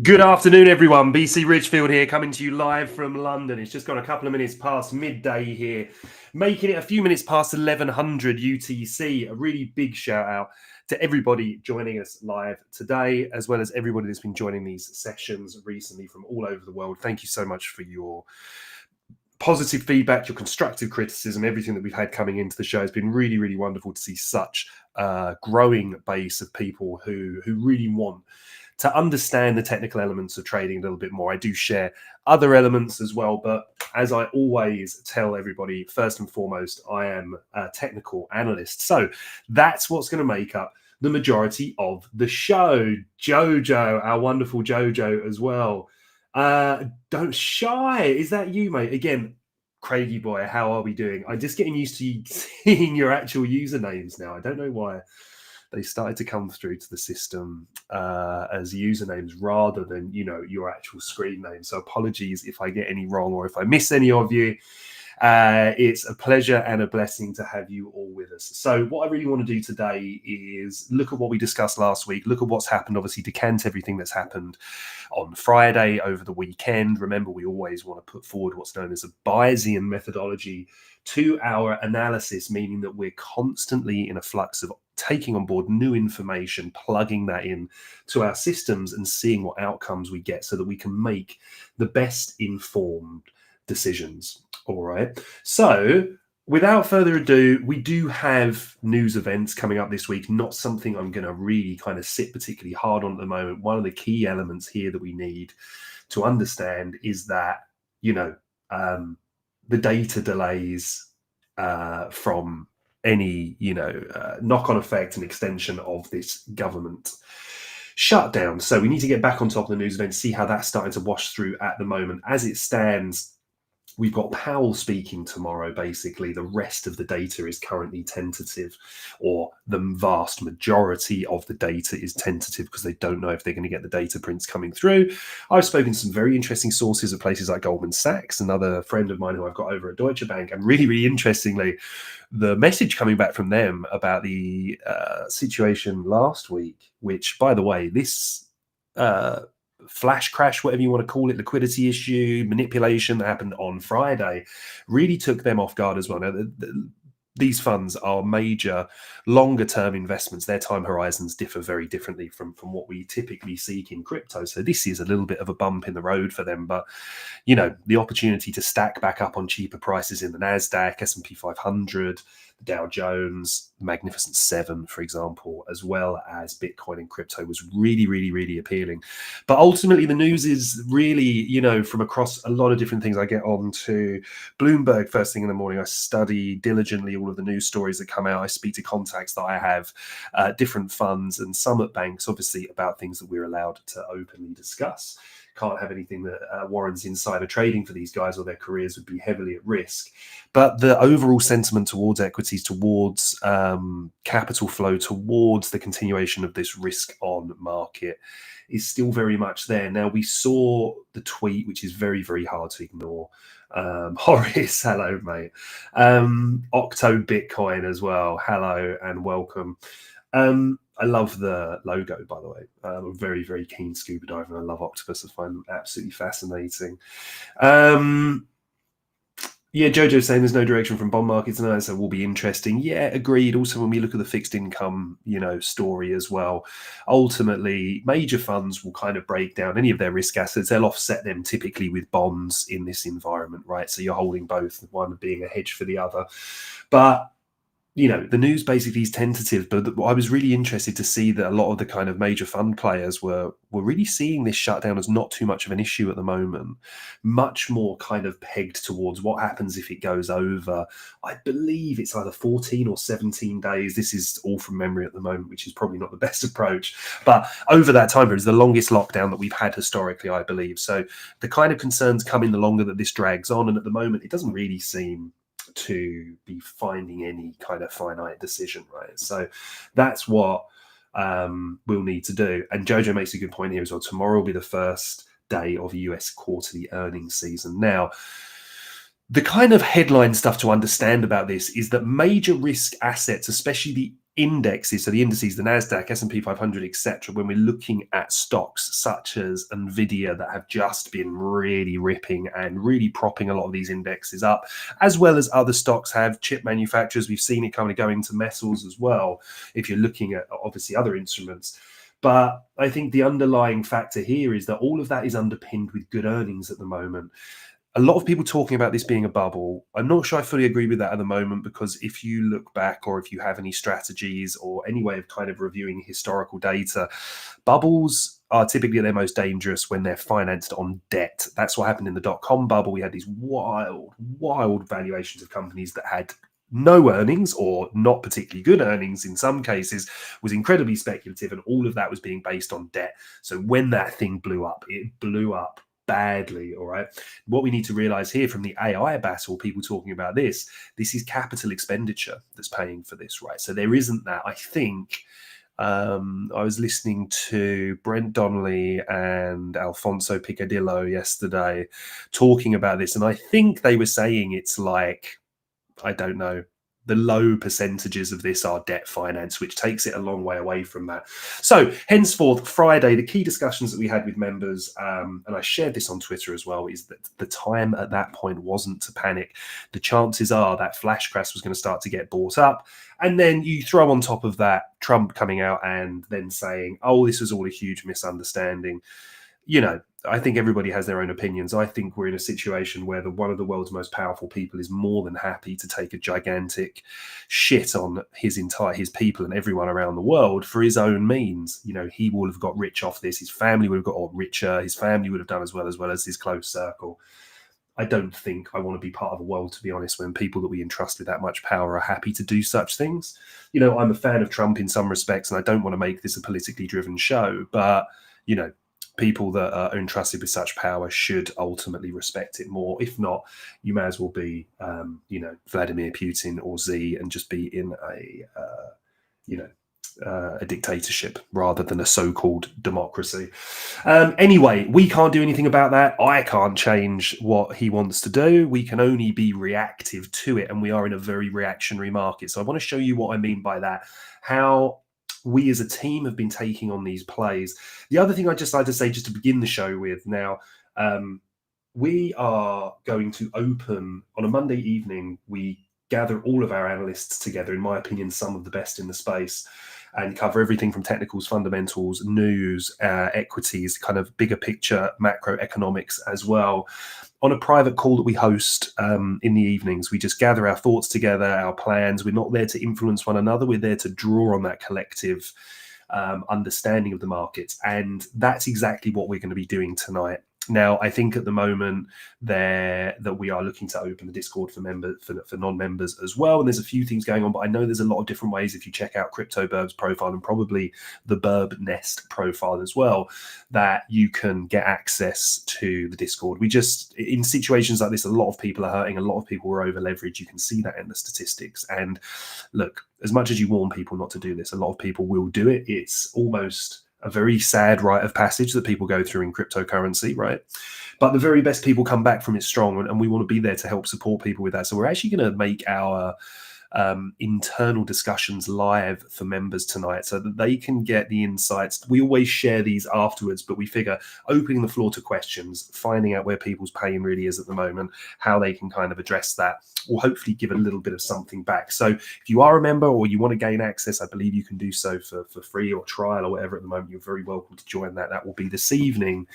Good afternoon, everyone. BC Richfield here, coming to you live from London. It's just gone a couple of minutes past midday here, making it a few minutes past 1100 UTC. A really big shout out to everybody joining us live today, as well as everybody that's been joining these sessions recently from all over the world. Thank you so much for your positive feedback, your constructive criticism, everything that we've had coming into the show. Has been really, really wonderful to see such a growing base of people who really want to understand the technical elements of trading a little bit more. I do share other elements as well, but as I always tell everybody, first and foremost, I am a technical analyst. So that's what's going to make up the majority of the show. Jojo, our wonderful Jojo as well. Don't shy. Is that you, mate? Again, Craigie boy, how are we doing? I'm just getting used to seeing your actual usernames now. I don't know why they started to come through to the system as usernames rather than, your actual screen name. So apologies if I get any wrong or if I miss any of you. It's a pleasure and a blessing to have you all with us. So what I really want to do today is look at what we discussed last week, look at what's happened, obviously decant everything that's happened on Friday over the weekend. Remember, we always want to put forward what's known as a Bayesian methodology to our analysis, meaning that we're constantly in a flux of taking on board new information, plugging that in to our systems and seeing what outcomes we get so that we can make the best informed decisions. All right. So without further ado, we do have news events coming up this week, not something I'm going to really kind of sit particularly hard on at the moment. One of the key elements here that we need to understand is that, the data delays from any, knock-on effect and extension of this government shutdown. So we need to get back on top of the news event, see how that's starting to wash through at the moment. As it stands, we've got Powell speaking tomorrow. Basically, the rest of the data is currently tentative, or the vast majority of the data is tentative because they don't know if they're going to get the data prints coming through. I've spoken to some very interesting sources at places like Goldman Sachs, another friend of mine who I've got over at Deutsche Bank, and really, really interestingly, the message coming back from them about the situation last week, which, by the way, this flash crash, whatever you want to call it, liquidity issue, manipulation that happened on Friday, really took them off guard as well. Now, these funds are major longer-term investments. Their time horizons differ very differently from what we typically seek in crypto. So this is a little bit of a bump in the road for them. But, the opportunity to stack back up on cheaper prices in the NASDAQ, S&P 500, the Dow Jones, the Magnificent Seven, for example, as well as Bitcoin and crypto was really, really, really appealing. But ultimately, the news is really, from across a lot of different things. I get on to Bloomberg first thing in the morning. I study diligently all of the news stories that come out. I speak to contacts that I have, different funds and some at banks, obviously, about things that we're allowed to openly discuss. Can't have anything that warrants insider trading for these guys, or their careers would be heavily at risk. But the overall sentiment towards equities, towards capital flow, towards the continuation of this risk-on market is still very much there. Now, we saw the tweet, which is very, very hard to ignore. Horace, hello, mate. Octo Bitcoin as well. Hello and welcome. I love the logo, by the way. I'm a very, very keen scuba diver, and I love octopus. I find them absolutely fascinating. Yeah, Jojo's saying there's no direction from bond markets tonight, so will be interesting. Yeah, agreed. Also, when we look at the fixed income, story as well, ultimately, major funds will kind of break down any of their risk assets. They'll offset them typically with bonds in this environment, right? So you're holding both, one being a hedge for the other. But the news basically is tentative, but I was really interested to see that a lot of the kind of major fund players were really seeing this shutdown as not too much of an issue at the moment, much more kind of pegged towards what happens if it goes over. I believe it's either 14 or 17 days. This is all from memory at the moment, which is probably not the best approach. But over that time period is the longest lockdown that we've had historically, I believe. So the kind of concerns come in the longer that this drags on. And at the moment, it doesn't really seem to be finding any kind of finite decision, right? So that's what we'll need to do. And Jojo makes a good point here as well. Tomorrow will be the first day of US quarterly earnings season. Now, the kind of headline stuff to understand about this is that major risk assets, especially the indexes, so the indices, the NASDAQ, S&P 500, etc., when we're looking at stocks such as NVIDIA that have just been really ripping and really propping a lot of these indexes up, as well as other stocks have chip manufacturers. We've seen it kind of go into metals as well, if you're looking at, obviously, other instruments. But I think the underlying factor here is that all of that is underpinned with good earnings at the moment. A lot of people talking about this being a bubble. I'm not sure I fully agree with that at the moment, because if you look back, or if you have any strategies or any way of kind of reviewing historical data, bubbles are typically their most dangerous when they're financed on debt. That's what happened in the dot-com bubble. We had these wild valuations of companies that had no earnings, or not particularly good earnings in some cases, was incredibly speculative, and all of that was being based on debt. So when that thing blew up, it blew up badly. All right. What we need to realize here from the AI battle, people talking about this is capital expenditure that's paying for this, right? So there isn't that. I think I was listening to Brent Donnelly and Alfonso Picadillo yesterday talking about this, and I think they were saying it's like, I don't know, the low percentages of this are debt finance, which takes it a long way away from that. So henceforth, Friday, the key discussions that we had with members, and I shared this on Twitter as well, is that the time at that point wasn't to panic. The chances are that flash crash was going to start to get bought up. And then you throw on top of that Trump coming out and then saying, oh, this was all a huge misunderstanding. I think everybody has their own opinions. I think we're in a situation where one of the world's most powerful people is more than happy to take a gigantic shit on his people and everyone around the world for his own means. He will have got rich off this. His family would have got richer. His family would have done as well as his close circle. I don't think I want to be part of a world, to be honest, when people that we entrust with that much power are happy to do such things. I'm a fan of Trump in some respects, and I don't want to make this a politically driven show, but, people that are entrusted with such power should ultimately respect it more. If not, you may as well be, Vladimir Putin or Z, and just be in a dictatorship rather than a so-called democracy. Anyway, we can't do anything about that. I can't change what he wants to do. We can only be reactive to it, and we are in a very reactionary market. So I want to show you what I mean by that, how we as a team have been taking on these plays. The other thing I'd just like to say, just to begin the show with now, we are going to open on a Monday evening. We gather all of our analysts together, in my opinion, some of the best in the space, and cover everything from technicals, fundamentals, news, equities, kind of bigger picture, macroeconomics as well. On a private call that we host in the evenings, we just gather our thoughts together, our plans. We're not there to influence one another. We're there to draw on that collective understanding of the markets. And that's exactly what we're going to be doing tonight. Now, I think at the moment that we are looking to open the Discord for non-members as well. And there's a few things going on, but I know there's a lot of different ways, if you check out Crypto Birb's profile and probably the Birb Nest profile as well, that you can get access to the Discord. In situations like this, a lot of people are hurting, a lot of people are over leveraged. You can see that in the statistics. And look, as much as you warn people not to do this, a lot of people will do it. It's almost a very sad rite of passage that people go through in cryptocurrency, right? But the very best people come back from it strong, and we want to be there to help support people with that. So we're actually going to make our internal discussions live for members tonight so that they can get the insights. We always share these afterwards, but we figure opening the floor to questions, finding out where people's pain really is at the moment, how they can kind of address that, will hopefully give a little bit of something back. So if you are a member or you want to gain access, I believe you can do so for free or trial or whatever at the moment. You're very welcome to join that. That will be this evening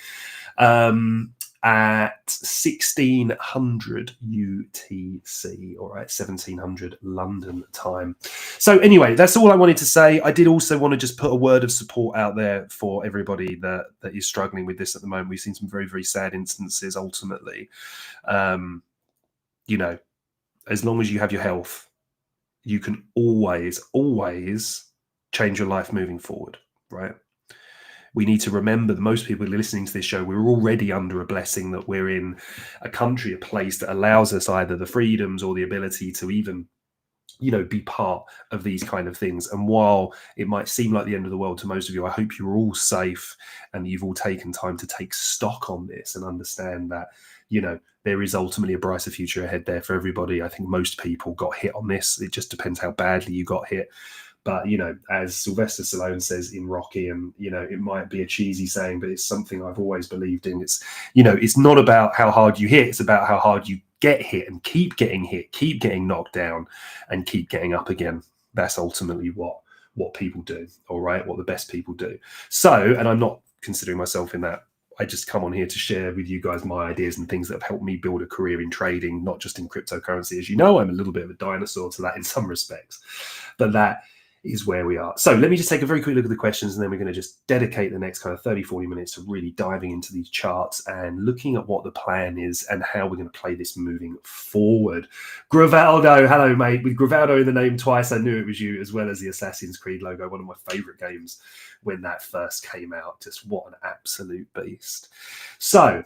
at 1600 UTC, all right, 1700 London time. So anyway, that's all I wanted to say. I did also want to just put a word of support out there for everybody that is struggling with this at the moment. We've seen some very, very sad instances ultimately. You know, as long as you have your health, you can always change your life moving forward, right? We need to remember that most people listening to this show, we're already under a blessing that we're in a country, a place that allows us either the freedoms or the ability to even, be part of these kind of things. And while it might seem like the end of the world to most of you, I hope you're all safe and you've all taken time to take stock on this and understand that, there is ultimately a brighter future ahead there for everybody. I think most people got hit on this. It just depends how badly you got hit. But, as Sylvester Stallone says in Rocky, and, it might be a cheesy saying, but it's something I've always believed in. It's, it's not about how hard you hit. It's about how hard you get hit and keep getting hit, keep getting knocked down and keep getting up again. That's ultimately what people do. All right. What the best people do. So, and I'm not considering myself in that. I just come on here to share with you guys my ideas and things that have helped me build a career in trading, not just in cryptocurrency. As you know, I'm a little bit of a dinosaur to that in some respects, but that is where we are. So let me just take a very quick look at the questions, and then we're going to just dedicate the next kind of 30, 40 minutes to really diving into these charts and looking at what the plan is and how we're going to play this moving forward. Gravaldo, hello, mate. With Gravaldo in the name twice, I knew it was you, as well as the Assassin's Creed logo, one of my favorite games when that first came out. Just what an absolute beast. So,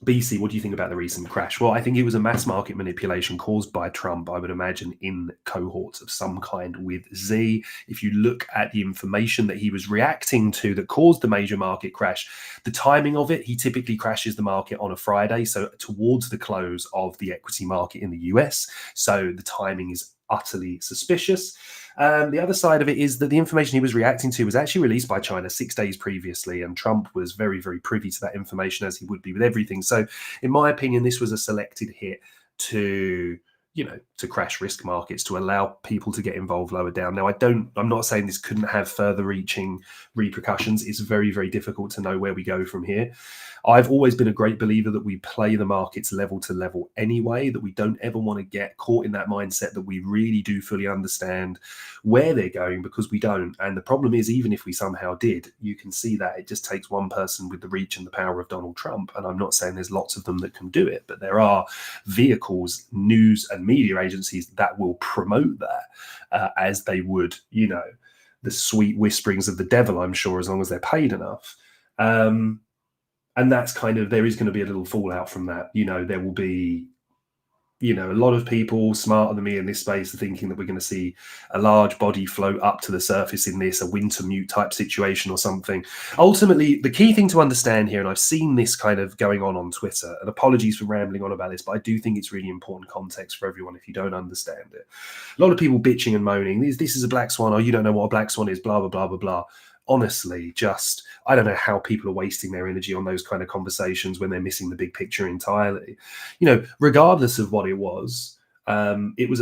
BC, what do you think about the recent crash? Well, I think it was a mass market manipulation caused by Trump, I would imagine, in cohorts of some kind with Z. If you look at the information that he was reacting to that caused the major market crash, the timing of it, he typically crashes the market on a Friday, so towards the close of the equity market in the US. So the timing is utterly suspicious. The other side of it is that the information he was reacting to was actually released by China 6 days previously, and Trump was very, very privy to that information, as he would be with everything. So in my opinion, this was a selected hit to crash risk markets, to allow people to get involved lower down. Now, I'm not saying this couldn't have further reaching repercussions. It's very, very difficult to know where we go from here. I've always been a great believer that we play the markets level to level anyway, that we don't ever want to get caught in that mindset that we really do fully understand where they're going, because we don't. And the problem is, even if we somehow did, you can see that it just takes one person with the reach and the power of Donald Trump. And I'm not saying there's lots of them that can do it, but there are vehicles, news and media agencies that will promote that as they would, the sweet whisperings of the devil, I'm sure, as long as they're paid enough. And that's kind of, there is going to be a little fallout from that. There will be, a lot of people smarter than me in this space are thinking that we're going to see a large body float up to the surface in this, a winter mute type situation or something. Ultimately, the key thing to understand here, and I've seen this kind of going on Twitter, and apologies for rambling on about this, but I do think it's really important context for everyone if you don't understand it. A lot of people bitching and moaning, this is a black swan, or you don't know what a black swan is, blah, blah, blah, blah, blah. Honestly, I don't know how people are wasting their energy on those kind of conversations when they're missing the big picture entirely. Regardless of what it was a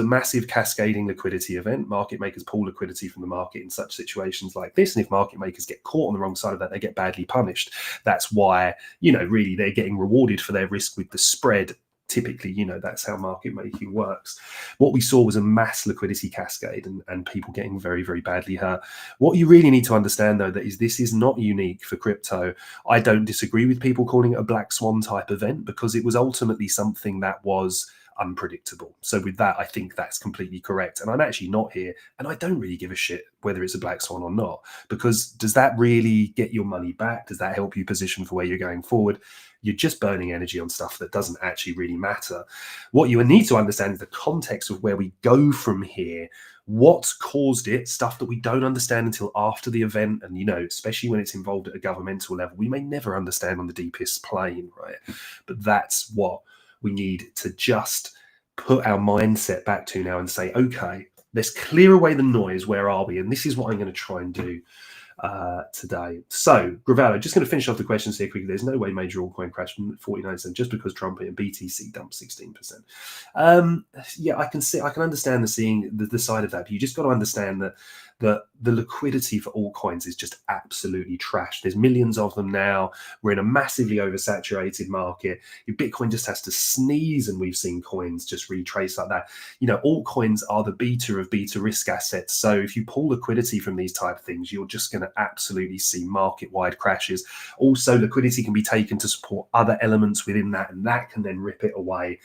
massive cascading liquidity event. Market makers pull liquidity from the market in such situations like this. And if market makers get caught on the wrong side of that, they get badly punished. That's why, really they're getting rewarded for their risk with the spread. Typically, that's how market making works. What we saw was a mass liquidity cascade and people getting very, very badly hurt. What you really need to understand, though, this is not unique for crypto. I don't disagree with people calling it a black swan type event, because it was ultimately something that was unpredictable. So with that, I think that's completely correct. And I'm actually not here, and I don't really give a shit whether it's a black swan or not, because does that really get your money back? Does that help you position for where you're going forward? You're just burning energy on stuff that doesn't actually really matter. What you need to understand is the context of where we go from here, what's caused it, stuff that we don't understand until after the event. And, especially when it's involved at a governmental level, we may never understand on the deepest plane, right? But that's what we need to just put our mindset back to now and say, okay, let's clear away the noise. Where are we? And this is what I'm going to try and do today. So, Gravallo, just going to finish off the questions here quickly. There's no way major altcoin crashed from 49% just because Trump and BTC dumped 16%. Yeah, I can understand the side of that, but you just got to understand that the liquidity for altcoins is just absolutely trash. There's millions of them now. We're in a massively oversaturated market. Bitcoin just has to sneeze, and we've seen coins just retrace like that. Altcoins are the beta of beta risk assets. So if you pull liquidity from these type of things, you're just going to absolutely see market-wide crashes. Also, liquidity can be taken to support other elements within that, and that can then rip it away.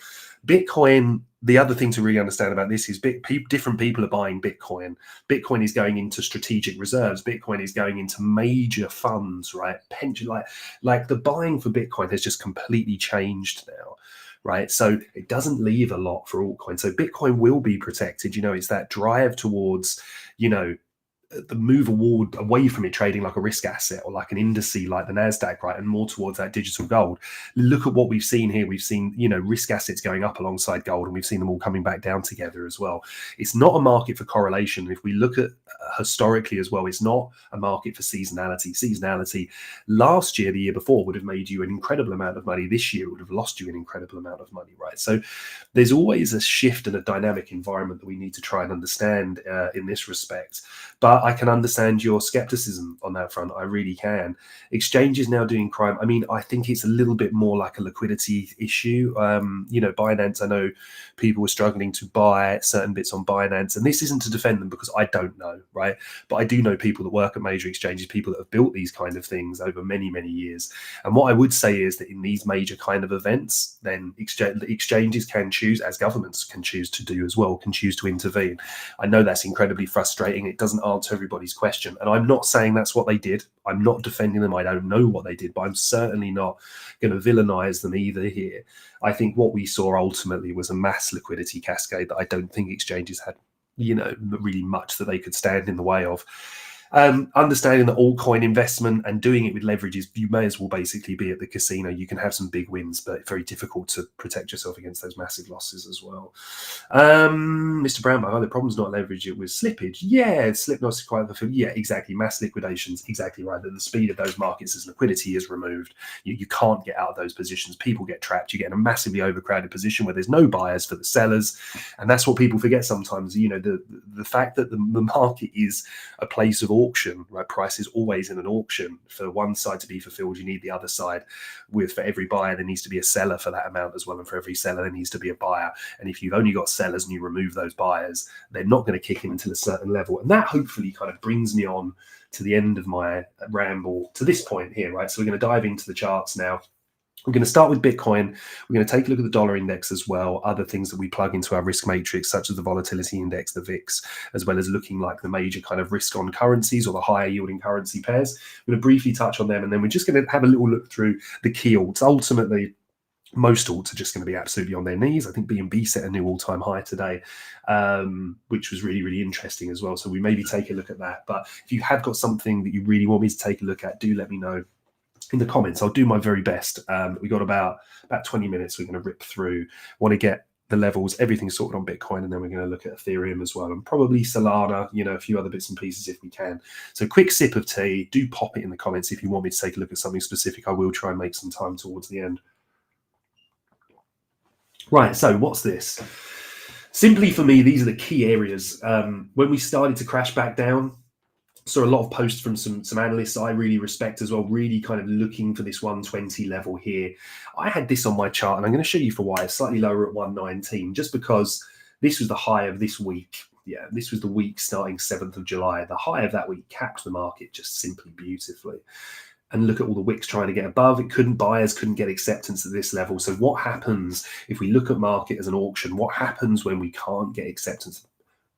Bitcoin, the other thing to really understand about this is different people are buying Bitcoin. Bitcoin is going into strategic reserves. Bitcoin is going into major funds, right? Pension, like the buying for Bitcoin has just completely changed now, right? So it doesn't leave a lot for altcoin. So Bitcoin will be protected. It's that drive towards, the move away from it trading like a risk asset or like an indice like the NASDAQ, right? And more towards that digital gold. Look at what we've seen here. We've seen, risk assets going up alongside gold, and we've seen them all coming back down together as well. It's not a market for correlation. If we look at historically as well, it's not a market for seasonality. Seasonality last year, the year before, would have made you an incredible amount of money. This year, it would have lost you an incredible amount of money, right? So there's always a shift and a dynamic environment that we need to try and understand in this respect. But I can understand your skepticism on that front. I really can. Exchanges now doing crime. I mean, I think it's a little bit more like a liquidity issue. Binance, I know people were struggling to buy certain bits on Binance, and this isn't to defend them because I don't know, right? But I do know people that work at major exchanges, people that have built these kind of things over many, many years. And what I would say is that in these major kind of events, then exchanges can choose, as governments can choose to do as well, can choose to intervene. I know that's incredibly frustrating. It doesn't answer everybody's question. And I'm not saying that's what they did. I'm not defending them. I don't know what they did, but I'm certainly not going to villainize them either here. I think what we saw ultimately was a mass liquidity cascade that I don't think exchanges had, really much that they could stand in the way of. Understanding that altcoin investment and doing it with leverage is, you may as well basically be at the casino. You can have some big wins, but it's very difficult to protect yourself against those massive losses as well. Mr. Brownback, the problem's not leverage, it was slippage. Yeah, slip not quite fulfilled. Yeah, exactly. Mass liquidations, exactly right. That the speed of those markets as liquidity is removed. You can't get out of those positions. People get trapped. You get in a massively overcrowded position where there's no buyers for the sellers. And that's what people forget sometimes. The fact that the market is a place of auction, right? Price is always in an auction. For one side to be fulfilled, you need the other side. For every buyer, there needs to be a seller for that amount as well, and for every seller, there needs to be a buyer. And if you've only got sellers and you remove those buyers, they're not going to kick in until a certain level. And that hopefully kind of brings me on to the end of my ramble to this point here, right? So we're going to dive into the charts now. We're going to start with Bitcoin. We're going to take a look at the dollar index as well, other things that we plug into our risk matrix, such as the volatility index, the VIX, as well as looking like the major kind of risk on currencies or the higher yielding currency pairs. I'm going to briefly touch on them, and then we're just going to have a little look through the key alts. Ultimately, most alts are just going to be absolutely on their knees. I think BNB set a new all-time high today, which was really, really interesting as well. So we maybe take a look at that. But if you have got something that you really want me to take a look at, do let me know in the comments. I'll do my very best. We got about 20 minutes we're going to rip through. Want to get the levels, everything sorted on Bitcoin, and then we're going to look at Ethereum as well, and probably Solana, a few other bits and pieces if we can. So quick sip of tea. Do pop it in the comments if you want me to take a look at something specific. I will try and make some time towards the end. Right, so what's this? Simply for me, these are the key areas. When we started to crash back down, saw a lot of posts from some analysts I really respect as well, really kind of looking for this 120 level here. I had this on my chart, and I'm going to show you for why. It's slightly lower at 119, just because this was the high of this week. Yeah, this was the week starting 7th of July. The high of that week capped the market just simply beautifully. And look at all the wicks trying to get above. Buyers couldn't get acceptance at this level. So what happens if we look at market as an auction? What happens when we can't get acceptance?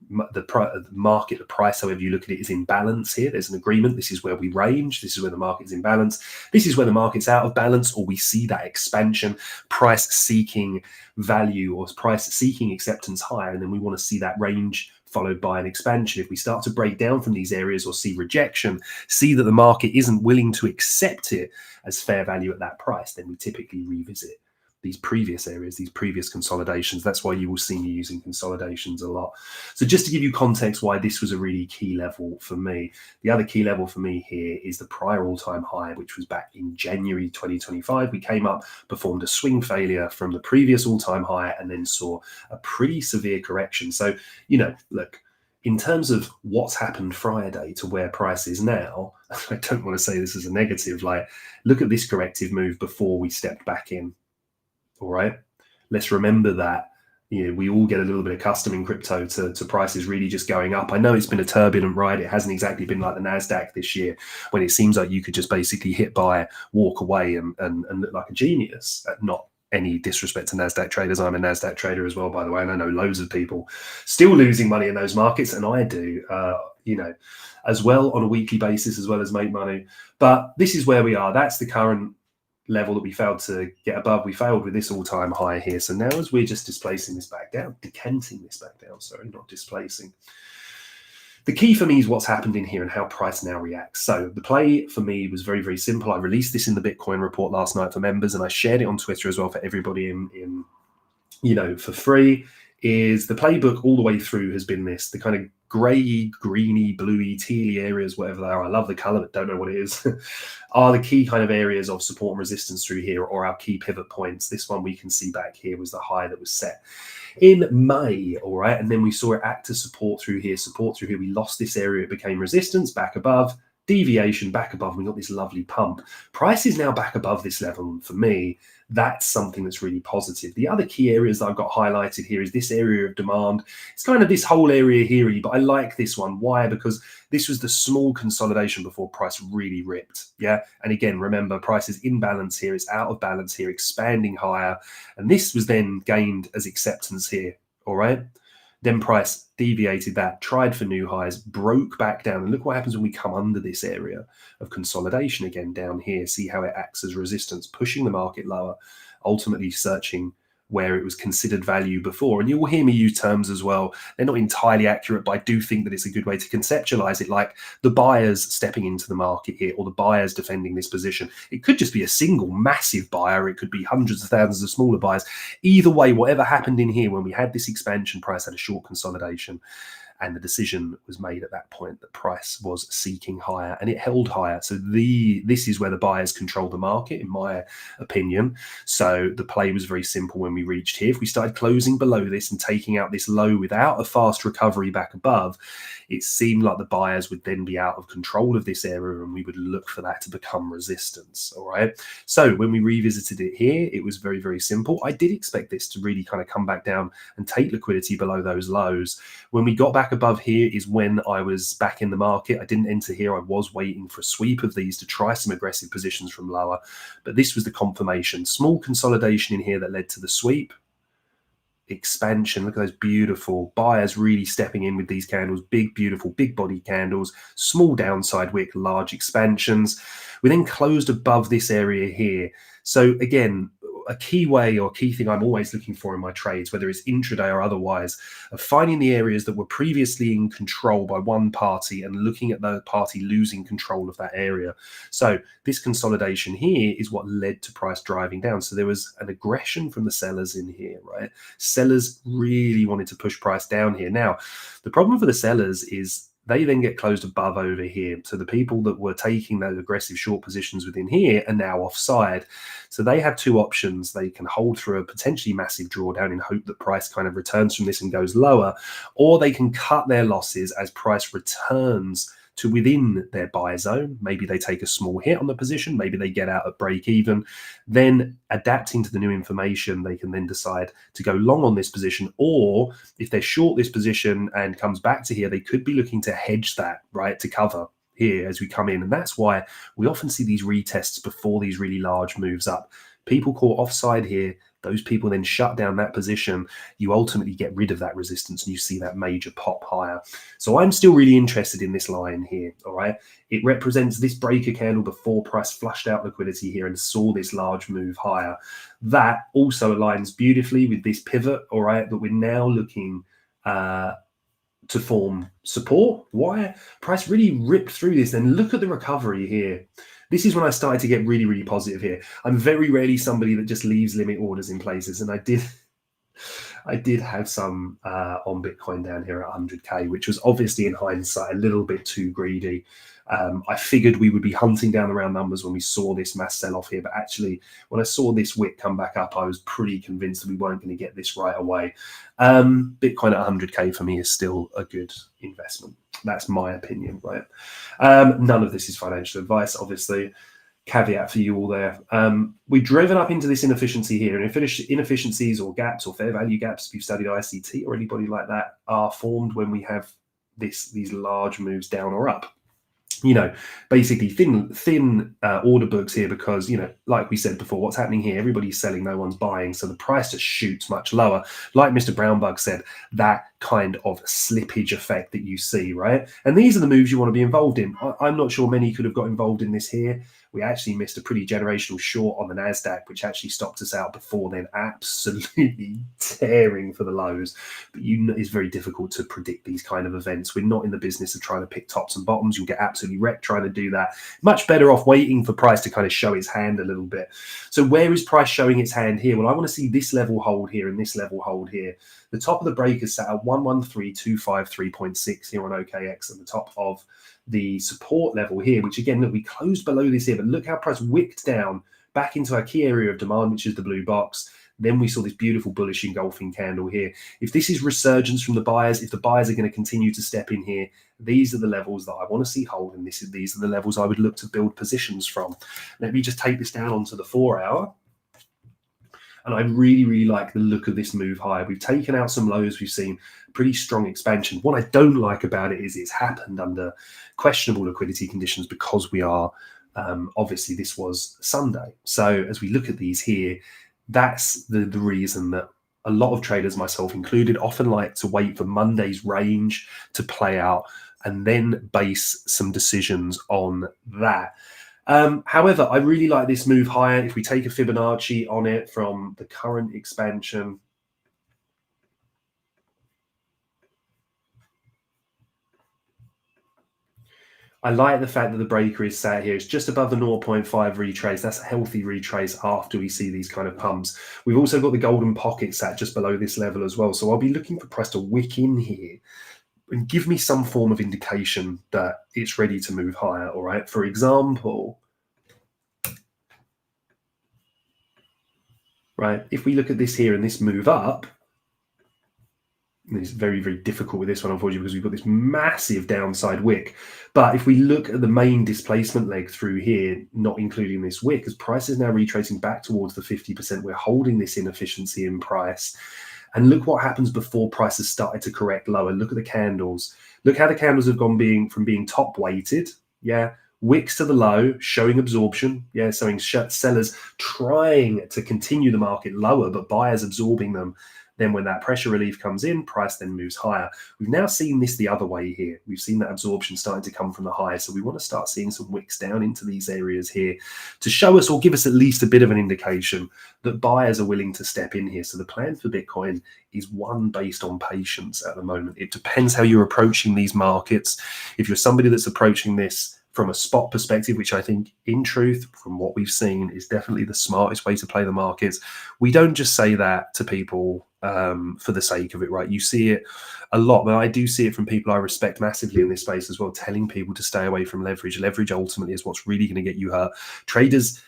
The market, the price, however you look at it, is in balance here. There's an agreement. This is where we range. This is where the market's in balance. This is where the market's out of balance, or we see that expansion, price seeking value or price seeking acceptance higher, and then we want to see that range followed by an expansion. If we start to break down from these areas or see rejection, see that the market isn't willing to accept it as fair value at that price, then we typically revisit these previous areas, these previous consolidations. That's why you will see me using consolidations a lot. So just to give you context why this was a really key level for me, the other key level for me here is the prior all-time high, which was back in January 2025. We came up, performed a swing failure from the previous all-time high, and then saw a pretty severe correction. So, look, in terms of what's happened Friday to where price is now, I don't want to say this as a negative, look at this corrective move before we stepped back in. All right. Let's remember that we all get a little bit accustomed in crypto to prices really just going up. I know it's been a turbulent ride. It hasn't exactly been like the NASDAQ this year, when it seems like you could just basically hit buy, walk away, and look like a genius. Not any disrespect to NASDAQ traders. I'm a NASDAQ trader as well, by the way, and I know loads of people still losing money in those markets, and I do, as well on a weekly basis, as well as make money. But this is where we are. That's the current level that we failed to get above. We failed with this all-time high here. So now, as we're just displacing this back down, decanting this back down, sorry, not displacing. The key for me is what's happened in here and how price now reacts. So the play for me was very, very simple. I released this in the Bitcoin report last night for members, and I shared it on Twitter as well for everybody in for free. Is the playbook all the way through has been this, the kind of grey, greeny, bluey, tealy areas, whatever they are, I love the color but don't know what it is, are the key kind of areas of support and resistance through here, or our key pivot points. This one we can see back here was the high that was set in May, all right? And then we saw it act as support through here, We lost this area, it became resistance, back above, deviation, back above, we got this lovely pump. Price is now back above this level, and for me, that's something that's really positive. The other key areas that I've got highlighted here is this area of demand. It's kind of this whole area here, but I like this one. Why? Because this was the small consolidation before price really ripped. Yeah. And again, remember, price is in balance here. It's out of balance here, expanding higher. And this was then gained as acceptance here. All right. Then price deviated that, tried for new highs, broke back down. And look what happens when we come under this area of consolidation again down here. See how it acts as resistance, pushing the market lower, ultimately searching where it was considered value before. And you'll hear me use terms as well. They're not entirely accurate, but I do think that it's a good way to conceptualize it, like the buyers stepping into the market here, or the buyers defending this position. It could just be a single massive buyer. It could be hundreds of thousands of smaller buyers. Either way, whatever happened in here, when we had this expansion, price had a short consolidation. And the decision was made at that point that price was seeking higher, and it held higher. So this is where the buyers control the market, in my opinion. So the play was very simple when we reached here. If we started closing below this and taking out this low without a fast recovery back above, it seemed like the buyers would then be out of control of this area, and we would look for that to become resistance. All right. So when we revisited it here, it was very, very simple. I did expect this to really kind of come back down and take liquidity below those lows. When we got back above here is when I was back in the market. I didn't enter here. I was waiting for a sweep of these to try some aggressive positions from lower, but this was the confirmation. Small consolidation in here that led to the sweep. Expansion. Look at those beautiful buyers really stepping in with these candles. Big, beautiful, big body candles. Small downside wick, large expansions. We then closed above this area here. So again, a key way or key thing I'm always looking for in my trades, whether it's intraday or otherwise, of finding the areas that were previously in control by one party and looking at the party losing control of that area. So this consolidation here is what led to price driving down. So there was an aggression from the sellers in here, right? Sellers really wanted to push price down here. Now, the problem for the sellers is they then get closed above over here. So the people that were taking those aggressive short positions within here are now offside. So they have two options. They can hold through a potentially massive drawdown in hope that price kind of returns from this and goes lower, or they can cut their losses as price returns to within their buy zone. Maybe they take a small hit on the position, maybe they get out at break even. Then adapting to the new information, they can then decide to go long on this position, or if they're short this position and comes back to here, they could be looking to hedge that, right, to cover here as we come in. And that's why we often see these retests before these really large moves up. People caught offside here, those people then shut down that position. You ultimately get rid of that resistance and you see that major pop higher. So I'm still really interested in this line here, all right? It represents this breaker candle before price flushed out liquidity here and saw this large move higher. That also aligns beautifully with this pivot, all right, that we're now looking to form support. Why? Price really ripped through this. Then look at the recovery here. This is when I started to get really, really positive here. I'm very rarely somebody that just leaves limit orders in places, and I did have some on Bitcoin down here at 100k, which was obviously in hindsight a little bit too greedy. I figured we would be hunting down the round numbers when we saw this mass sell-off here, but actually when I saw this wick come back up, I was pretty convinced that we weren't going to get this right away. Bitcoin at 100k for me is still a good investment. That's my opinion, right? None of this is financial advice, obviously. Caveat for you all there. We've driven up into this inefficiency here, and inefficiencies or gaps or fair value gaps, if you've studied ICT or anybody like that, are formed when we have these large moves down or up. Basically thin order books here because, like we said before, what's happening here, everybody's selling, no one's buying, so the price just shoots much lower. Like Mr. Brownbug said, that kind of slippage effect that you see, right? And these are the moves you want to be involved in. I'm not sure many could have got involved in this here. We actually missed a pretty generational short on the NASDAQ, which actually stopped us out before then, absolutely tearing for the lows. But it's very difficult to predict these kind of events. We're not in the business of trying to pick tops and bottoms. You'll get absolutely wrecked trying to do that. Much better off waiting for price to kind of show its hand a little bit. So where is price showing its hand here? Well, I want to see this level hold here and this level hold here. The top of the break is sat at 113.253.6 here on OKX, and the top of the support level here, which again, look, we closed below this here, but look how price wicked down back into our key area of demand, which is the blue box. Then we saw this beautiful bullish engulfing candle here. If this is resurgence from the buyers, if the buyers are going to continue to step in here, these are the levels that I want to see hold, and these are the levels I would look to build positions from. Let me just take this down onto the 4 hour. And I really, really like the look of this move higher. We've taken out some lows. We've seen pretty strong expansion. What I don't like about it is it's happened under questionable liquidity conditions because we are, obviously this was Sunday. So as we look at these here, that's the reason that a lot of traders, myself included, often like to wait for Monday's range to play out and then base some decisions on that. However, I really like this move higher. If we take a Fibonacci on it from the current expansion, I like the fact that the breaker is sat here. It's just above the 0.5 retrace. That's a healthy retrace after we see these kind of pumps. We've also got the golden pocket sat just below this level as well. So I'll be looking for price to wick in here and give me some form of indication that it's ready to move higher, all right? For example, right, if we look at this here and this move up, and it's very, very difficult with this one, unfortunately, because we've got this massive downside wick. But if we look at the main displacement leg through here, not including this wick, as price is now retracing back towards the 50%, we're holding this inefficiency in price. And look what happens before price has started to correct lower. Look at the candles. Look how the candles have gone from being top weighted, yeah, wicks to the low, showing absorption, yeah, showing sellers trying to continue the market lower, but buyers absorbing them. Then when that pressure relief comes in, price then moves higher. We've now seen this the other way here. We've seen that absorption starting to come from the high. So we want to start seeing some wicks down into these areas here to show us or give us at least a bit of an indication that buyers are willing to step in here. So the plan for Bitcoin is one based on patience at the moment. It depends how you're approaching these markets. If you're somebody that's approaching this from a spot perspective, which I think in truth, from what we've seen, is definitely the smartest way to play the markets. We don't just say that to people for the sake of it, right? You see it a lot, but I do see it from people I respect massively in this space as well, telling people to stay away from leverage. Leverage ultimately is what's really going to get you hurt. Traders,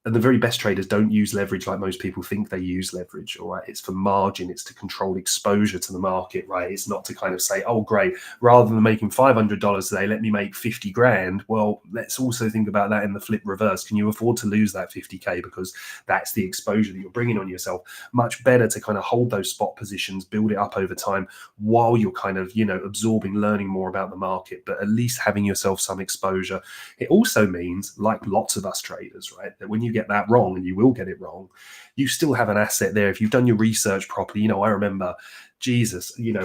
and the very best traders, don't use leverage like most people think they use leverage, all right? It's for margin. It's to control exposure to the market, right? It's not to kind of say, oh, great, rather than making $500 today, let me make 50 grand. Well, let's also think about that in the flip reverse. Can you afford to lose that 50K? Because that's the exposure that you're bringing on yourself. Much better to kind of hold those spot positions, build it up over time while you're kind of, absorbing, learning more about the market, but at least having yourself some exposure. It also means, like lots of us traders, right, that when you get that wrong, and you will get it wrong, you still have an asset there. If you've done your research properly, I remember,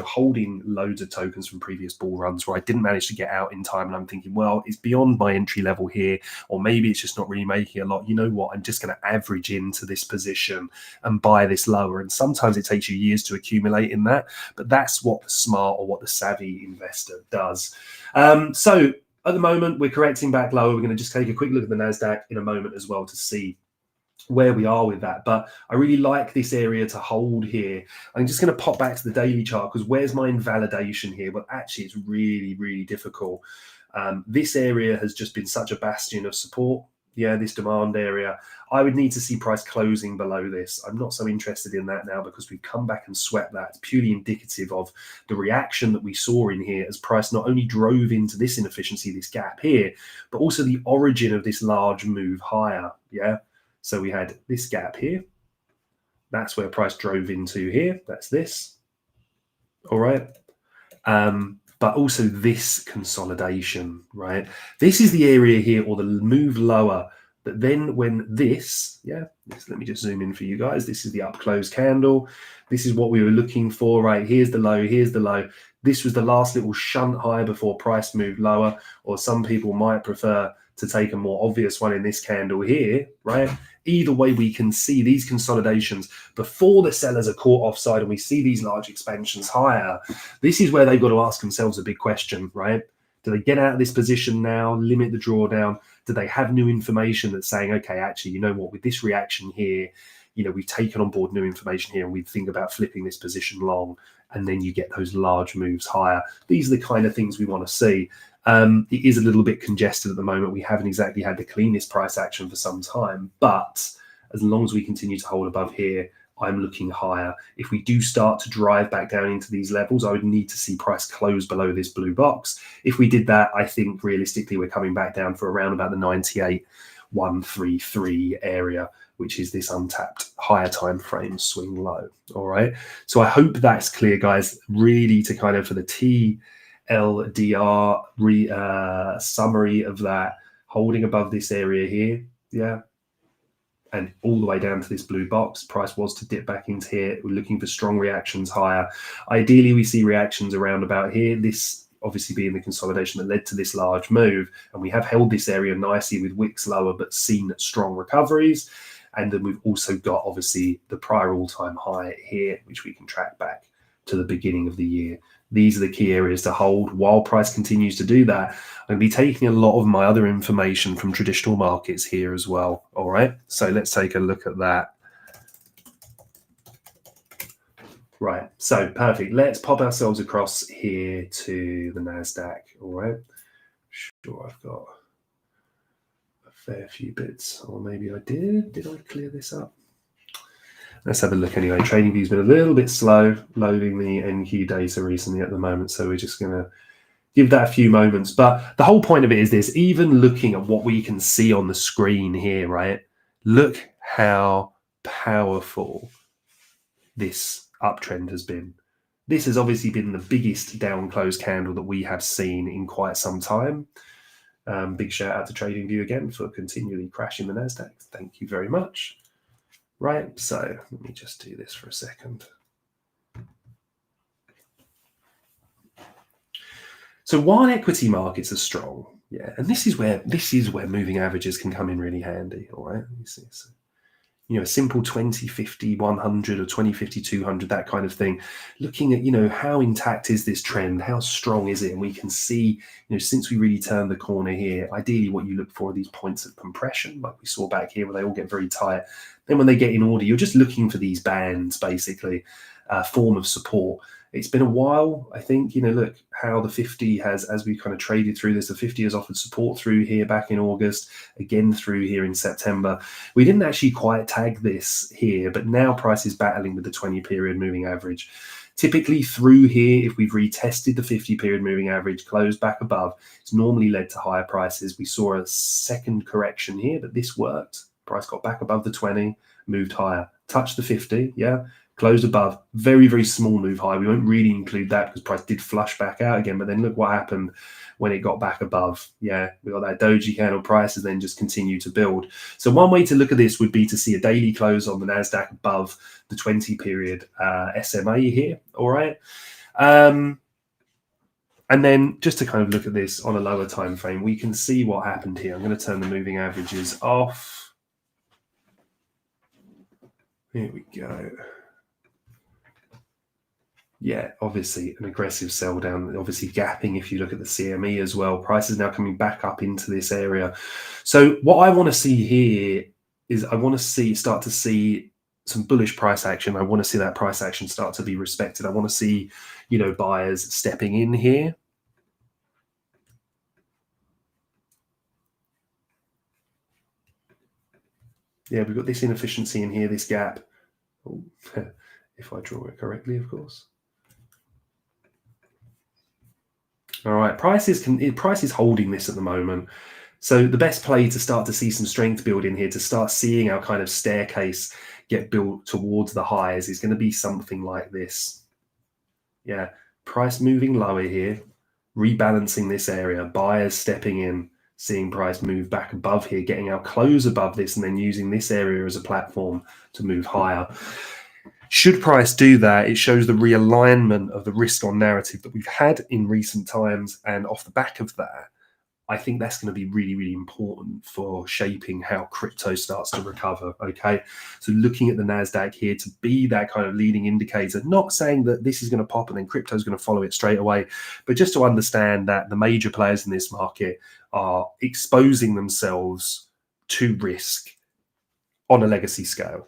holding loads of tokens from previous bull runs where I didn't manage to get out in time. And I'm thinking, well, it's beyond my entry level here, or maybe it's just not really making a lot. You know what? I'm just going to average into this position and buy this lower. And sometimes it takes you years to accumulate in that, but that's what the smart or what the savvy investor does. So at the moment, we're correcting back lower. We're going to just take a quick look at the NASDAQ in a moment as well to see where we are with that. But I really like this area to hold here. I'm just going to pop back to the daily chart because where's my invalidation here? Well, actually, it's really, really difficult. This area has just been such a bastion of support. Yeah, this demand area. I would need to see price closing below this. I'm not so interested in that now because we've come back and swept that. It's purely indicative of the reaction that we saw in here as price not only drove into this inefficiency, this gap here, but also the origin of this large move higher. Yeah. So we had this gap here. That's where price drove into here. That's this. All right. But also this consolidation, right? This is the area here, or the move lower. But then when this, let me just zoom in for you guys. This is the up close candle. This is what we were looking for, right? Here's the low, here's the low. This was the last little shunt high before price moved lower, or some people might prefer to take a more obvious one in this candle here, right? Either way, we can see these consolidations before the sellers are caught offside and we see these large expansions higher. This is where they've got to ask themselves a big question, right? Do they get out of this position now, limit the drawdown? Do they have new information that's saying, okay, actually, you know what, with this reaction here, we've taken on board new information here and we think about flipping this position long, and then you get those large moves higher. These are the kind of things we want to see. It is a little bit congested at the moment. We haven't exactly had the cleanest price action for some time, but as long as we continue to hold above here, I'm looking higher. If we do start to drive back down into these levels, I would need to see price close below this blue box. If we did that, I think realistically we're coming back down for around about the 98,133 area, which is this untapped higher time frame swing low. All right. So I hope that's clear, guys. Really to kind of for the TLDR summary of that, holding above this area here. Yeah. And all the way down to this blue box, price was to dip back into here. We're looking for strong reactions higher. Ideally, we see reactions around about here. This obviously being the consolidation that led to this large move. And we have held this area nicely with wicks lower, but seen strong recoveries. And then we've also got obviously the prior all-time high here, which we can track back to the beginning of the year. These are the key areas to hold. While price continues to do that, I'm going to be taking a lot of my other information from traditional markets here as well. All right, so let's take a look at that. Right, so perfect. Let's pop ourselves across here to the NASDAQ. All right, sure, I've got a fair few bits, or maybe I did. Did I clear this up? Let's have a look anyway. TradingView's been a little bit slow loading the NQ data recently at the moment, so we're just going to give that a few moments. But the whole point of it is this, even looking at what we can see on the screen here, right? Look how powerful this uptrend has been. This has obviously been the biggest down close candle that we have seen in quite some time. Big shout out to TradingView again for continually crashing the NASDAQ. Thank you very much. Right, so let me just do this for a second. So while equity markets are strong, and this is where moving averages can come in really handy. All right, let me see. So, a simple 20, 50, 100 or 20, 50, 200, that kind of thing. Looking at, how intact is this trend? How strong is it? And we can see, since we really turned the corner here, ideally what you look for are these points of compression, like we saw back here, where they all get very tight. Then when they get in order, you're just looking for these bands, basically, form of support. It's been a while, I think, look how the 50 has, as we kind of traded through this, the 50 has offered support through here back in August, again through here in September. We didn't actually quite tag this here, but now price is battling with the 20 period moving average. Typically through here, if we've retested the 50 period moving average, closed back above, it's normally led to higher prices. We saw a second correction here, but this worked. Price got back above the 20, moved higher, touched the 50, closed above, very, very small move high. We won't really include that because price did flush back out again, but then look what happened when it got back above. We got that doji candle, prices then just continue to build. So one way to look at this would be to see a daily close on the NASDAQ above the 20 period SMA here, all right? And then just to kind of look at this on a lower time frame, we can see what happened here. I'm going to turn the moving averages off. Here we go. Yeah, obviously an aggressive sell down, obviously gapping if you look at the CME as well. Price is now coming back up into this area. So what I want to see here is I want to start to see some bullish price action. I want to see that price action start to be respected. I want to see, buyers stepping in here. Yeah, we've got this inefficiency in here, this gap. Oh, if I draw it correctly, of course. All right, price is holding this at the moment. So the best play to start to see some strength build in here, to start seeing our kind of staircase get built towards the highs, is going to be something like this. Yeah, price moving lower here, rebalancing this area, buyers stepping in, seeing price move back above here, getting our close above this, and then using this area as a platform to move higher. Should price do that, it shows the realignment of the risk on narrative that we've had in recent times. And off the back of that, I think that's going to be really, really important for shaping how crypto starts to recover. Okay. So looking at the NASDAQ here to be that kind of leading indicator, not saying that this is going to pop and then crypto is going to follow it straight away, but just to understand that the major players in this market are exposing themselves to risk on a legacy scale.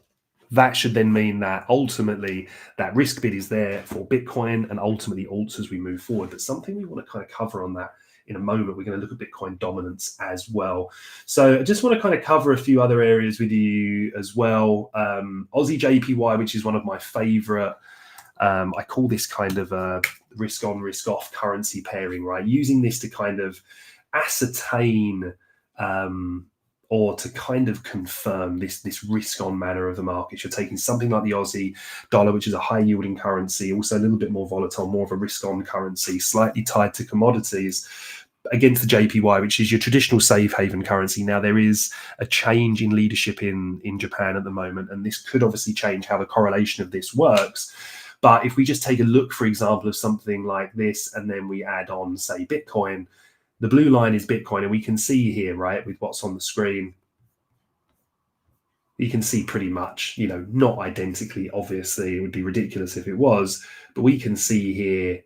That should then mean that ultimately that risk bid is there for Bitcoin and ultimately alts as we move forward. But something we want to kind of cover on that in a moment. We're going to look at Bitcoin dominance as well. So I just want to kind of cover a few other areas with you as well. Aussie JPY, which is one of my favorite. I call this kind of a risk on, risk off currency pairing, right? Using this to kind of ascertain or to kind of confirm this risk-on manner of the markets. You're taking something like the Aussie dollar, which is a high-yielding currency, also a little bit more volatile, more of a risk-on currency, slightly tied to commodities, against the JPY, which is your traditional safe haven currency. Now, there is a change in leadership in Japan at the moment, and this could obviously change how the correlation of this works. But if we just take a look, for example, of something like this, and then we add on, say, Bitcoin, the blue line is Bitcoin, and we can see here, right, with what's on the screen, you can see pretty much, not identically, obviously, it would be ridiculous if it was, but we can see here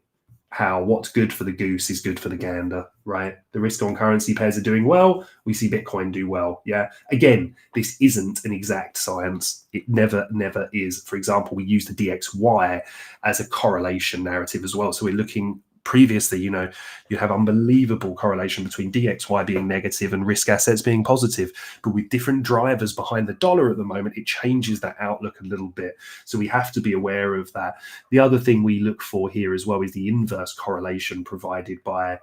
how what's good for the goose is good for the gander, right? The risk on currency pairs are doing well. We see Bitcoin do well. Yeah. Again, this isn't an exact science. It never is. For example, we use the DXY as a correlation narrative as well. So we're looking previously, you have unbelievable correlation between DXY being negative and risk assets being positive. But with different drivers behind the dollar at the moment, it changes that outlook a little bit. So we have to be aware of that. The other thing we look for here as well is the inverse correlation provided by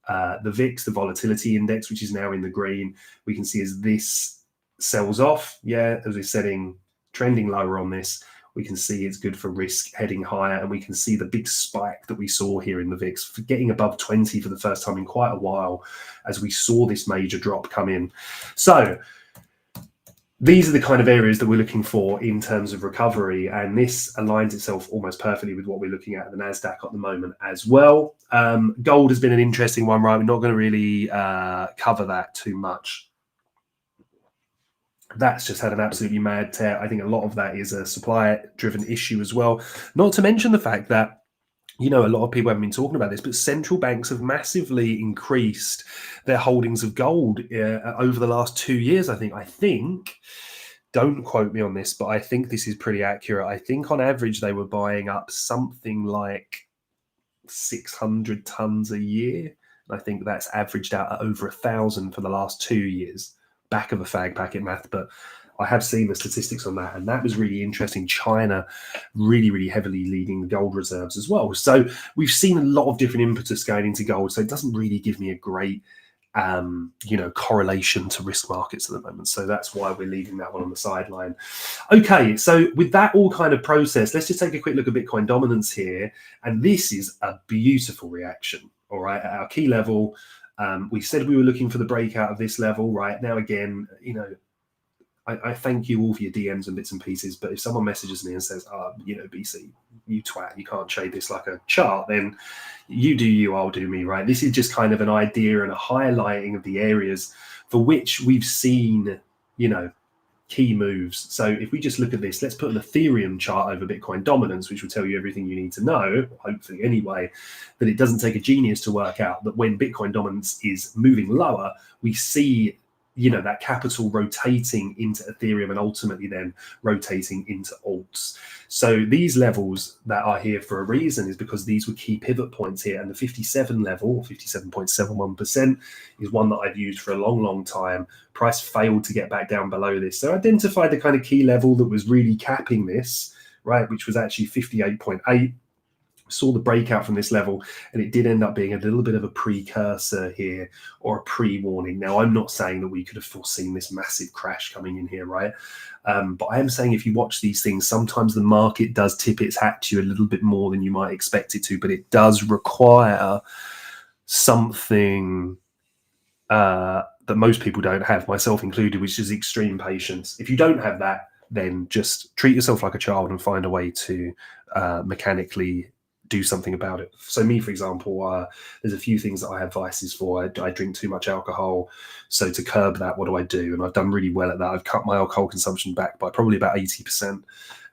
the VIX, the volatility index, which is now in the green. We can see as this sells off, as we're setting trending lower on this, we can see it's good for risk heading higher, and we can see the big spike that we saw here in the VIX, getting above 20 for the first time in quite a while as we saw this major drop come in. So these are the kind of areas that we're looking for in terms of recovery, and this aligns itself almost perfectly with what we're looking at the NASDAQ at the moment as well. Gold has been an interesting one, right? We're not going to really cover that too much. That's just had an absolutely mad tear. I think a lot of that is a supply-driven issue as well. Not to mention the fact that, a lot of people haven't been talking about this, but central banks have massively increased their holdings of gold over the last 2 years, I think, don't quote me on this, but I think this is pretty accurate. I think on average, they were buying up something like 600 tons a year. I think that's averaged out at over 1,000 for the last 2 years. Back of a fag packet math, but I have seen the statistics on that, and that was really interesting. China really, really heavily leading the gold reserves as well. So we've seen a lot of different impetus going into gold, so it doesn't really give me a great correlation to risk markets at the moment. So that's why we're leaving that one on the sideline. Okay, so with that all kind of process, let's just take a quick look at Bitcoin dominance here. And this is a beautiful reaction, all right, at our key level. We said we were looking for the breakout of this level, right? Now, again, I thank you all for your DMs and bits and pieces, but if someone messages me and says, BC, you twat, you can't shade this like a chart, then you do you, I'll do me, right? This is just kind of an idea and a highlighting of the areas for which we've seen, key moves. So if we just look at this, let's put an Ethereum chart over Bitcoin dominance, which will tell you everything you need to know, hopefully anyway, that it doesn't take a genius to work out that when Bitcoin dominance is moving lower, we see, you know, that capital rotating into Ethereum and ultimately then rotating into alts. So these levels that are here for a reason is because these were key pivot points here. And the 57 level, 57.71%, is one that I've used for a long, long time. Price failed to get back down below this. So I identified the kind of key level that was really capping this, right, which was actually 58.8. Saw the breakout from this level, and it did end up being a little bit of a precursor here, or a pre-warning. Now, I'm not saying that we could have foreseen this massive crash coming in here, right? But I am saying if you watch these things, sometimes the market does tip its hat to you a little bit more than you might expect it to, but it does require something that most people don't have, myself included, which is extreme patience. If you don't have that, then just treat yourself like a child and find a way to mechanically do something about it. So me, for example, there's a few things that I have vices for. I drink too much alcohol. So to curb that, what do I do? And I've done really well at that. I've cut my alcohol consumption back by probably about 80%.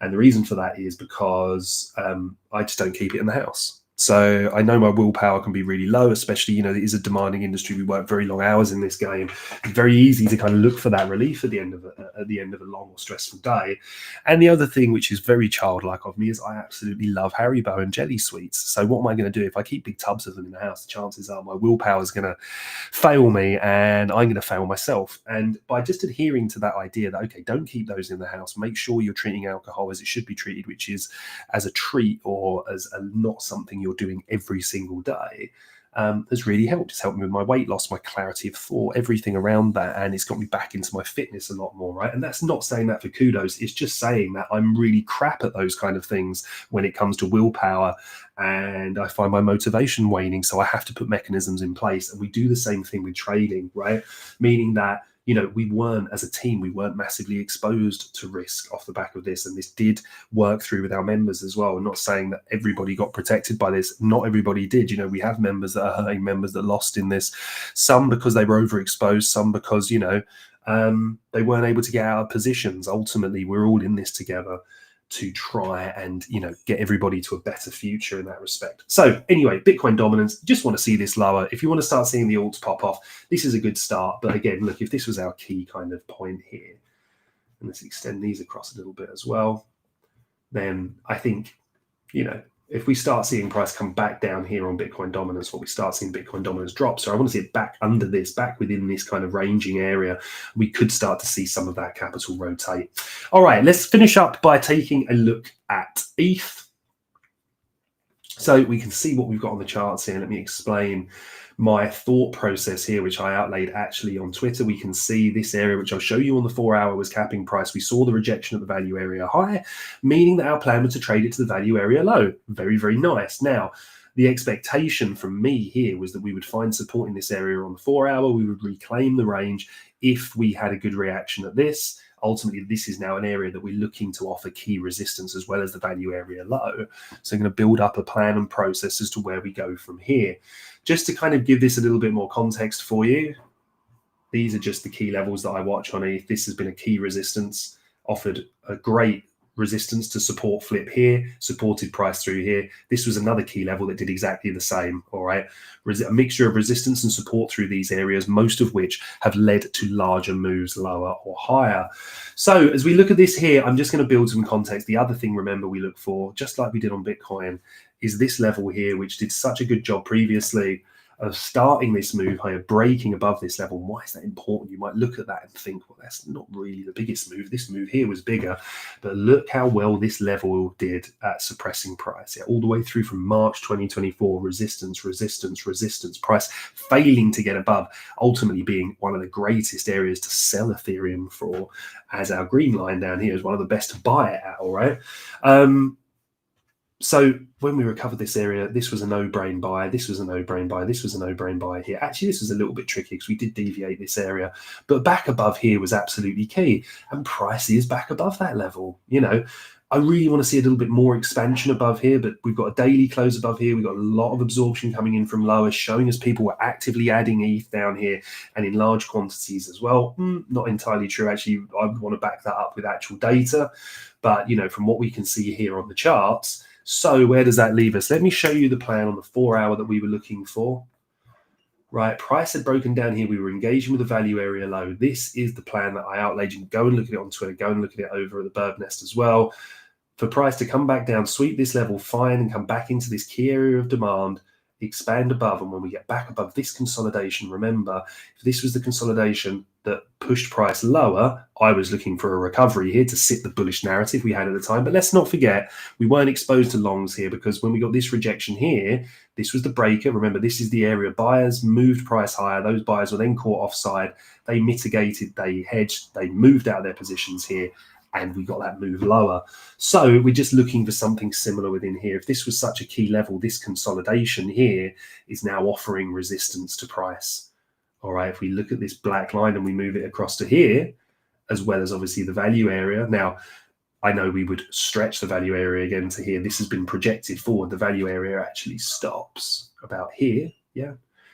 And the reason for that is because I just don't keep it in the house. So I know my willpower can be really low, especially, you know, it is a demanding industry. We work very long hours in this game. It's very easy to kind of look for that relief at the end of a long or stressful day. And the other thing, which is very childlike of me, is I absolutely love Haribo and jelly sweets. So what am I going to do if I keep big tubs of them in the house? The chances are my willpower is going to fail me, and I'm going to fail myself. And by just adhering to that idea that, okay, don't keep those in the house, make sure you're treating alcohol as it should be treated, which is as a treat or as not something you're doing every single day, has really helped. It's helped me with my weight loss, my clarity of thought, everything around that, and it's got me back into my fitness a lot more, right? And that's not saying that for kudos, it's just saying that I'm really crap at those kind of things when it comes to willpower, and I find my motivation waning, so I have to put mechanisms in place. And we do the same thing with trading, right? Meaning that, you know, we weren't, as a team, we weren't massively exposed to risk off the back of this. And this did work through with our members as well. I'm not saying that everybody got protected by this. Not everybody did. You know, we have members that are hurting, members that lost in this, some because they were overexposed, some because, you know, they weren't able to get out of positions. Ultimately, we're all in this together to try and, you know, get everybody to a better future in that respect. So anyway, Bitcoin dominance, just want to see this lower. If you want to start seeing the alts pop off, this is a good start. But again, look, if this was our key kind of point here, and let's extend these across a little bit as well, then I think, you know, if we start seeing price come back down here on Bitcoin dominance, what we start seeing Bitcoin dominance drop. So I want to see it back under this, back within this kind of ranging area. We could start to see some of that capital rotate. All right, let's finish up by taking a look at ETH. So we can see what we've got on the charts here. Let me explain my thought process here, which I outlaid actually on Twitter. We can see this area, which I'll show you on the 4 hour, was capping price. We saw the rejection at the value area high, meaning that our plan was to trade it to the value area low. Very, very nice. Now, the expectation from me here was that we would find support in this area on the 4 hour. We would reclaim the range if we had a good reaction at this. Ultimately, this is now an area that we're looking to offer key resistance as well as the value area low. So I'm going to build up a plan and process as to where we go from here. Just to kind of give this a little bit more context for you, these are just the key levels that I watch on ETH. This has been a key resistance, offered a great resistance to support flip here, supported price through here. This was another key level that did exactly the same, all right? A mixture of resistance and support through these areas, most of which have led to larger moves lower or higher. So as we look at this here, I'm just going to build some context. The other thing, remember, we look for, just like we did on Bitcoin, is this level here, which did such a good job previously of starting this move higher, breaking above this level. Why is that important? You might look at that and think, well, that's not really the biggest move. This move here was bigger, but look how well this level did at suppressing price. Yeah, all the way through from March 2024, resistance, resistance, resistance, price failing to get above, ultimately being one of the greatest areas to sell Ethereum for, as our green line down here is one of the best to buy it at, all right? So when we recovered this area, this was a no-brain buy, this was a no-brain buy, this was a no-brain buy here. Actually, this was a little bit tricky because we did deviate this area, but back above here was absolutely key. And price is back above that level. You know, I really want to see a little bit more expansion above here, but we've got a daily close above here. We've got a lot of absorption coming in from lower, showing us people were actively adding ETH down here and in large quantities as well. Not entirely true. Actually, I would want to back that up with actual data. But, from what we can see here on the charts, so where does that leave us? Let me show you the plan on the 4 hour that we were looking for. Right, price had broken down here. We were engaging with the value area low. This is the plan that I outlaid. You can go and look at it on Twitter, go and look at it over at the Birb Nest as well. For price to come back down, sweep this level fine, and come back into this key area of demand, expand above. And when we get back above this consolidation, remember, if this was the consolidation that pushed price lower, I was looking for a recovery here to sit the bullish narrative we had at the time. But let's not forget, we weren't exposed to longs here, because when we got this rejection here, this was the breaker. Remember, this is the area buyers moved price higher. Those buyers were then caught offside. They mitigated, they hedged, they moved out of their positions here, and we got that move lower. So we're just looking for something similar within here. If this was such a key level, this consolidation here is now offering resistance to price. All right, if we look at this black line and we move it across to here, as well as obviously the value area. Now, I know we would stretch the value area again to here. This has been projected forward. The value area actually stops about here, yeah.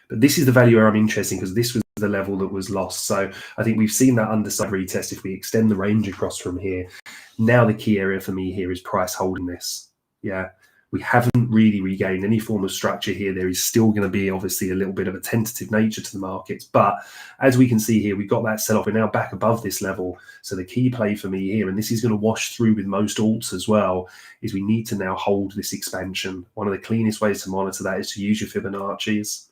But this is the value area I'm interested in, because this was the level that was lost. So I think we've seen that underside retest. If we extend the range across from here, now the key area for me here is price holding this. Yeah, we haven't really regained any form of structure here. There is still going to be obviously a little bit of a tentative nature to the markets, but as we can see here, we've got that sell off. We're now back above this level. So the key play for me here, and this is going to wash through with most alts as well, is we need to now hold this expansion. One of the cleanest ways to monitor that is to use your Fibonacci's.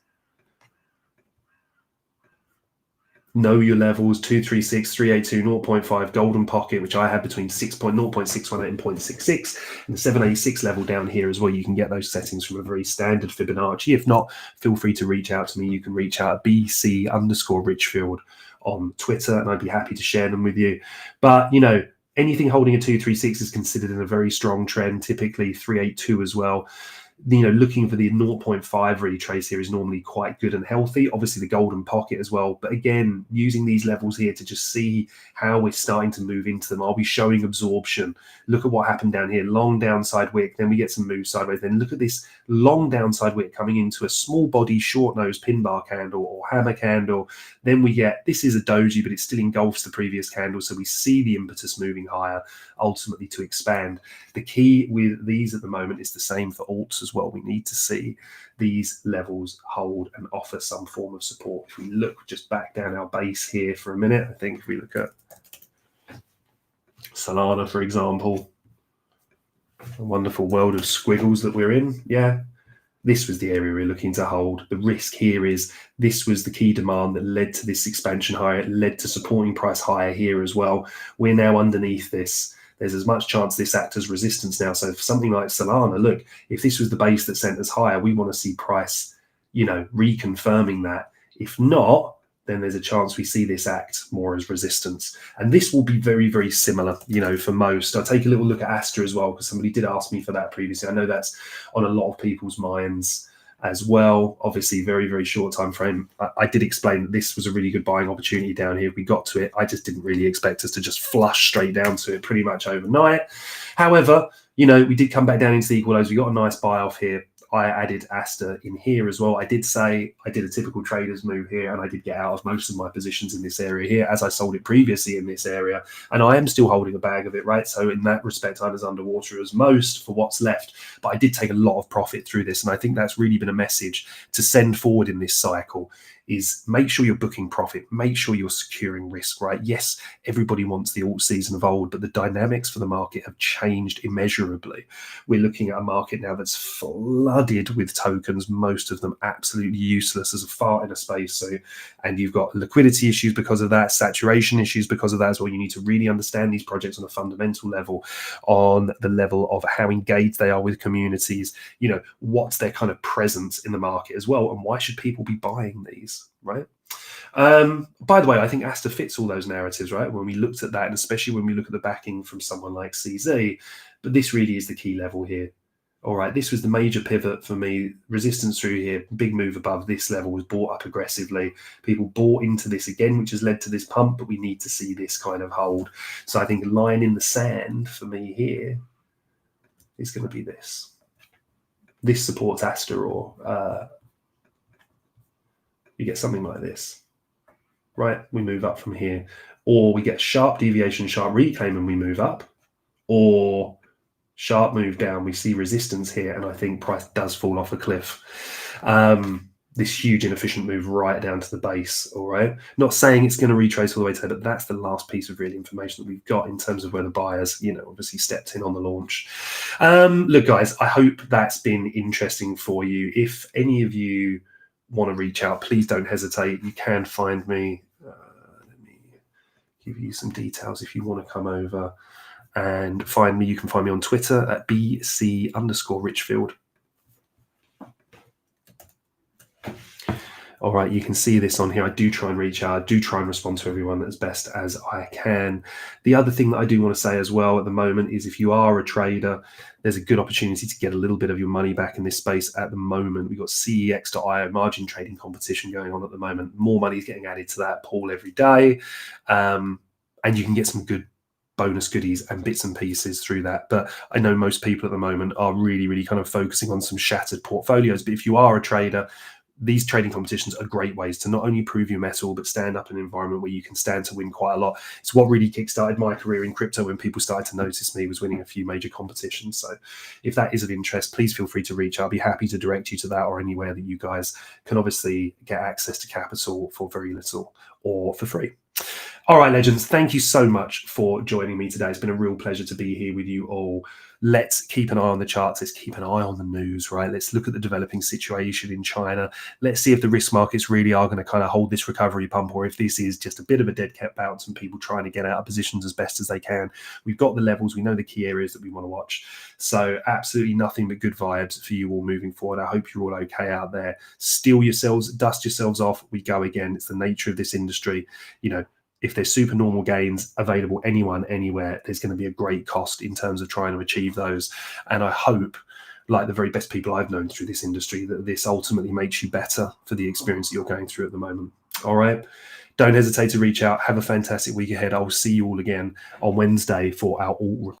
Know your levels, 236, 382, 0.5, golden pocket, which I had between 0.618 and 0.66, and the 786 level down here as well. You can get those settings from a very standard Fibonacci. If not, feel free to reach out to me. You can reach out at BC_Richfield on Twitter, and I'd be happy to share them with you. But, anything holding a 236 is considered in a very strong trend, typically 382 as well. Looking for the 0.5 retrace here is normally quite good and healthy. Obviously, the golden pocket as well. But again, using these levels here to just see how we're starting to move into them. I'll be showing absorption. Look at what happened down here. Long downside wick. Then we get some move sideways. Then look at this long downside wick coming into a small body, short nose pin bar candle or hammer candle. Then we get, this is a doji, but it still engulfs the previous candle. So we see the impetus moving higher, ultimately to expand. The key with these at the moment is the same for alts as well. We need to see these levels hold and offer some form of support. If we look just back down our base here for a minute, I think if we look at Solana, for example, a wonderful world of squiggles that we're in. Yeah, this was the area we're looking to hold. The risk here is this was the key demand that led to this expansion higher. It led to supporting price higher here as well. We're now underneath this. There's as much chance this acts as resistance now. So for something like Solana, look, if this was the base that sent us higher, we want to see price, reconfirming that. If not, then there's a chance we see this act more as resistance. And this will be very, very similar, for most. I'll take a little look at Asta as well, because somebody did ask me for that previously. I know that's on a lot of people's minds as well. Obviously, very, very short time frame. I did explain that this was a really good buying opportunity down here. We got to it. I just didn't really expect us to just flush straight down to it pretty much overnight. However, we did come back down into the equal lows. We got a nice buy off here. I added Asta in here as well. I did say I did a typical trader's move here, and I did get out of most of my positions in this area here, as I sold it previously in this area. And I am still holding a bag of it, right? So in that respect, I'm as underwater as most for what's left. But I did take a lot of profit through this. And I think that's really been a message to send forward in this cycle, is make sure you're booking profit, make sure you're securing risk, right? Yes, everybody wants the alt season of old, but the dynamics for the market have changed immeasurably. We're looking at a market now that's flooded with tokens, most of them absolutely useless as a fart in a space. So, and you've got liquidity issues because of that, saturation issues because of that as well. You need to really understand these projects on a fundamental level, on the level of how engaged they are with communities, what's their kind of presence in the market as well, and why should people be buying these? Right. By the way, I think Asta fits all those narratives, right? When we looked at that, and especially when we look at the backing from someone like CZ, but this really is the key level here. All right, this was the major pivot for me. Resistance through here, big move above this level was bought up aggressively. People bought into this again, which has led to this pump, but we need to see this kind of hold. So I think a line in the sand for me here is going to be this. This supports Aster, or you get something like this, right? We move up from here, or we get sharp deviation, sharp reclaim, and we move up, or sharp move down. We see resistance here, and I think price does fall off a cliff. This huge inefficient move right down to the base. All right, not saying it's going to retrace all the way to there, but that's the last piece of real information that we've got in terms of where the buyers, obviously stepped in on the launch. Look, guys, I hope that's been interesting for you. If any of you want to reach out, please don't hesitate. You can find me. Let me give you some details if you want to come over and find me. You can find me on Twitter at BC_Richfield. All right, you can see this on here. I do try and reach out. I do try and respond to everyone as best as I can. The other thing that I do want to say as well at the moment is if you are a trader, there's a good opportunity to get a little bit of your money back in this space at the moment. We've got CEX.io margin trading competition going on at the moment. More money is getting added to that pool every day. And you can get some good bonus goodies and bits and pieces through that. But I know most people at the moment are really, really kind of focusing on some shattered portfolios. But if you are a trader, these trading competitions are great ways to not only prove your mettle, but stand up in an environment where you can stand to win quite a lot. It's what really kickstarted my career in crypto when people started to notice me, was winning a few major competitions. So if that is of interest, please feel free to reach out. I'll be happy to direct you to that, or anywhere that you guys can obviously get access to capital for very little or for free. All right, legends, thank you so much for joining me today. It's been a real pleasure to be here with you all. Let's keep an eye on the charts. Let's keep an eye on the news, right? Let's look at the developing situation in China. Let's see if the risk markets really are going to kind of hold this recovery pump, or if this is just a bit of a dead cat bounce and people trying to get out of positions as best as they can. We've got the levels. We know the key areas that we want to watch. So absolutely nothing but good vibes for you all moving forward. I hope you're all okay out there. Steel yourselves, dust yourselves off. We go again. It's the nature of this industry. If there's super normal gains available anyone, anywhere, there's going to be a great cost in terms of trying to achieve those. And I hope, like the very best people I've known through this industry, that this ultimately makes you better for the experience that you're going through at the moment. All right. Don't hesitate to reach out. Have a fantastic week ahead. I'll see you all again on Wednesday for our all